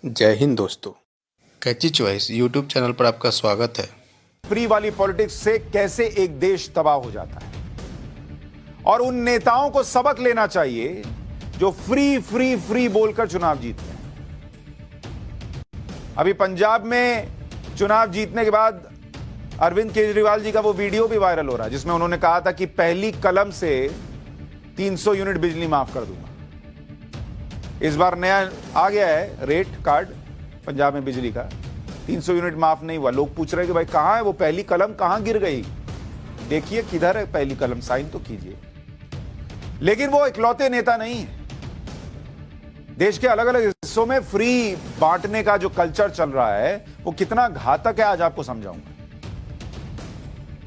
जय हिंद दोस्तों। कैची choice YouTube channel पर आपका स्वागत है। फ्री वाली पॉलिटिक्स से कैसे एक देश तबाह हो जाता है और उन नेताओं को सबक लेना चाहिए जो फ्री फ्री फ्री बोलकर चुनाव जीतते हैं। अभी पंजाब में चुनाव जीतने के बाद अरविंद केजरीवाल जी का वो वीडियो भी वायरल हो रहा है जिसमें उन्होंने कहा था कि पहली कलम से 300 यूनिट बिजली माफ कर दूंगा। इस बार नया आ गया है रेट कार्ड पंजाब में बिजली का, 300 यूनिट माफ नहीं हुआ। लोग पूछ रहे हैं कि भाई कहां है वो पहली कलम, कहां गिर गई, देखिए किधर है पहली कलम, साइन तो कीजिए। लेकिन वो इकलौते नेता नहीं है। देश के अलग अलग हिस्सों में फ्री बांटने का जो कल्चर चल रहा है वो कितना घातक है आज आपको समझाऊंगा।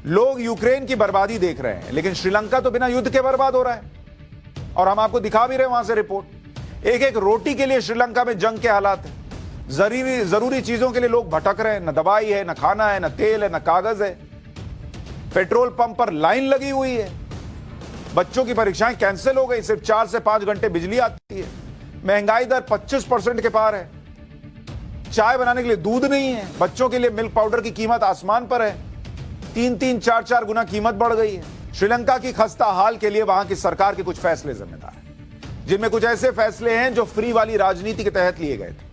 लोग यूक्रेन की बर्बादी देख रहे हैं लेकिन श्रीलंका तो बिना युद्ध के बर्बाद हो रहा है और हम आपको दिखा भी रहे हैं वहां से रिपोर्ट। एक एक रोटी के लिए श्रीलंका में जंग के हालात है। जरूरी चीजों के लिए लोग भटक रहे हैं, न दवाई है, न खाना है, न तेल है, न कागज है। पेट्रोल पंप पर लाइन लगी हुई है। बच्चों की परीक्षाएं कैंसिल हो गई, सिर्फ 4 से 5 घंटे बिजली आती है। महंगाई दर 25% के पार है। चाय बनाने के लिए दूध नहीं है। बच्चों के लिए मिल्क पाउडर की कीमत आसमान पर है। 3-3, 4-4 गुना कीमत बढ़ गई है। श्रीलंका की खस्ता हाल के लिए वहां की सरकार के कुछ फैसले जिम्मेदार हैं, जिनमें कुछ ऐसे फैसले हैं जो फ्री वाली राजनीति के तहत लिए गए थे।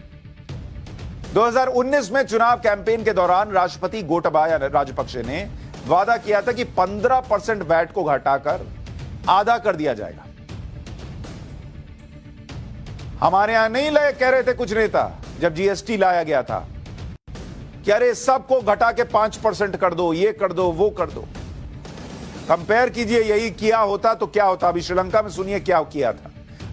2019 में चुनाव कैंपेन के दौरान राष्ट्रपति गोटाबाया राजपक्षे ने वादा किया था कि 15% वैट को घटाकर आधा कर दिया जाएगा। हमारे यहां नहीं लगे, कह रहे थे कुछ नेता जब जीएसटी लाया गया था कि अरे सबको घटा के 5% कर दो, ये कर दो, वो कर दो। कंपेयर कीजिए, यही किया होता तो क्या होता। अभी श्रीलंका में सुनिए क्या किया था।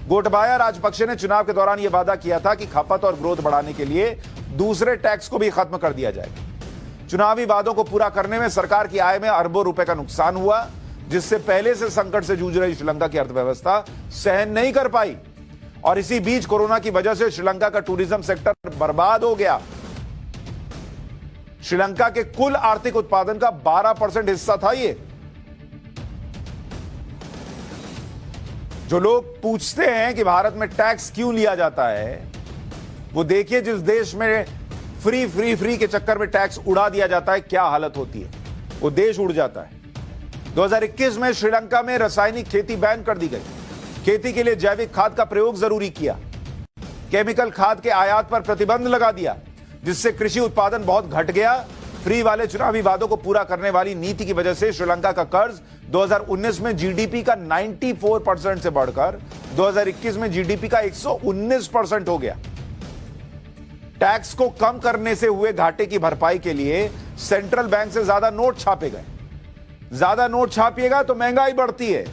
गोटाबाया राजपक्षे ने चुनाव के दौरान यह वादा किया था कि खपत और ग्रोथ बढ़ाने के लिए दूसरे टैक्स को भी खत्म कर दिया जाएगा। चुनावी वादों को पूरा करने में सरकार की आय में अरबों रुपए का नुकसान हुआ, जिससे पहले से संकट से जूझ रही श्रीलंका की अर्थव्यवस्था सहन नहीं कर पाई और इसी बीच कोरोना की वजह से श्रीलंका का टूरिज्म सेक्टर बर्बाद हो गया। श्रीलंका के कुल आर्थिक उत्पादन का 12% हिस्सा था ये। जो लोग पूछते हैं कि भारत में टैक्स क्यों लिया जाता है, वो देखिए जिस देश में फ्री फ्री फ्री के चक्कर में टैक्स उड़ा दिया जाता है क्या हालत होती है। वो देश उड़ जाता है। 2021 में श्रीलंका में रासायनिक खेती बैन कर दी गई। खेती के लिए जैविक खाद का प्रयोग जरूरी किया। केमिकल खाद के आयात पर प्रतिबंध लगा दिया, जिससे कृषि उत्पादन बहुत घट गया। फ्री वाले चुनावी वादों को पूरा करने वाली नीति की वजह से श्रीलंका का कर्ज 2019 में जीडीपी का 94% से बढ़कर 2021 में जीडीपी का 119% हो गया। टैक्स को कम करने से हुए घाटे की भरपाई के लिए सेंट्रल बैंक से ज्यादा नोट छापे गए। ज्यादा नोट छापिएगा तो महंगाई बढ़ती है।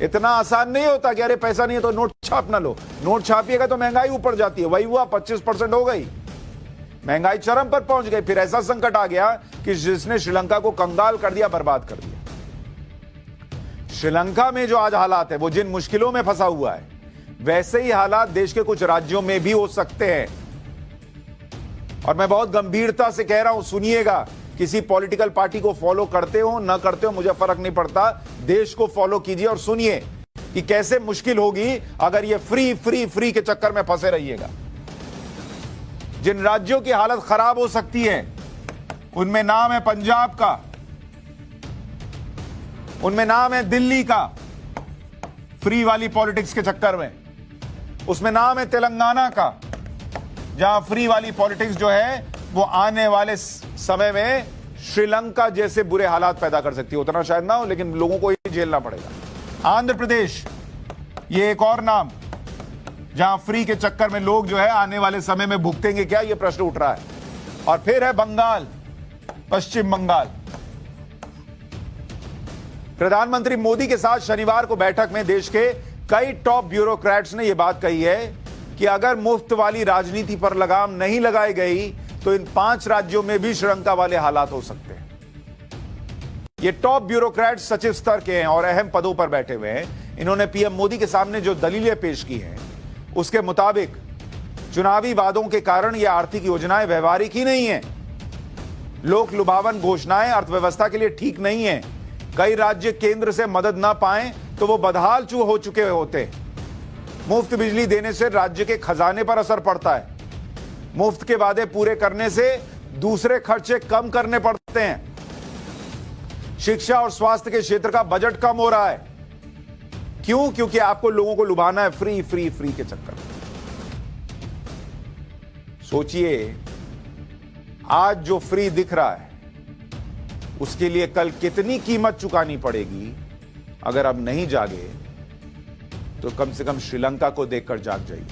इतना आसान नहीं होता कि अरे पैसा नहीं है तो नोट छाप ना लो। नोट छापिएगा तो महंगाई ऊपर जाती है। वही हुआ, 25% हो गई। महंगाई चरम पर पहुंच गई। फिर ऐसा संकट आ गया कि जिसने श्रीलंका को कंगाल कर दिया, बर्बाद कर दिया। श्रीलंका में जो आज हालात है, वो जिन मुश्किलों में फंसा हुआ है, वैसे ही हालात देश के कुछ राज्यों में भी हो सकते हैं। और मैं बहुत गंभीरता से कह रहा हूं, सुनिएगा। किसी पॉलिटिकल पार्टी को फॉलो करते हो ना करते हो मुझे फर्क नहीं पड़ता। देश को फॉलो कीजिए और सुनिए कि कैसे मुश्किल होगी अगर ये फ्री फ्री फ्री के चक्कर में फंसे रहिएगा। जिन राज्यों की हालत खराब हो सकती है उनमें नाम है पंजाब का, उनमें नाम है दिल्ली का फ्री वाली पॉलिटिक्स के चक्कर में, उसमें नाम है तेलंगाना का, जहां फ्री वाली पॉलिटिक्स जो है वो आने वाले समय में श्रीलंका जैसे बुरे हालात पैदा कर सकती है। उतना शायद ना हो लेकिन लोगों को ही झेलना पड़ेगा। आंध्र प्रदेश, ये एक और नाम जहां फ्री के चक्कर में लोग जो है आने वाले समय में भुगतेंगे क्या, यह प्रश्न उठ रहा है। और फिर है बंगाल, पश्चिम बंगाल। प्रधानमंत्री मोदी के साथ शनिवार को बैठक में देश के कई टॉप ब्यूरोक्रेट्स ने यह बात कही है कि अगर मुफ्त वाली राजनीति पर लगाम नहीं लगाई गई तो इन 5 राज्यों में भी श्रीलंका वाले हालात हो सकते हैं। ये टॉप ब्यूरोक्रेट्स सचिव स्तर के हैं और अहम पदों पर बैठे हुए हैं। इन्होंने पीएम मोदी के सामने जो दलीलें पेश की हैं उसके मुताबिक चुनावी वादों के कारण ये आर्थिक योजनाएं व्यवहारिक ही नहीं है। लोक लुभावन घोषणाएं अर्थव्यवस्था के लिए ठीक नहीं है। कई राज्य केंद्र से मदद ना पाएं तो वो बदहाल हो चुके होते। मुफ्त बिजली देने से राज्य के खजाने पर असर पड़ता है। मुफ्त के वादे पूरे करने से दूसरे खर्चे कम करने पड़ते हैं। शिक्षा और स्वास्थ्य के क्षेत्र का बजट कम हो रहा है। क्यों? क्योंकि आपको लोगों को लुभाना है फ्री फ्री फ्री के चक्कर में। सोचिए, आज जो फ्री दिख रहा है उसके लिए कल कितनी कीमत चुकानी पड़ेगी। अगर अब नहीं जागे तो कम से कम श्रीलंका को देखकर जाग जाइए।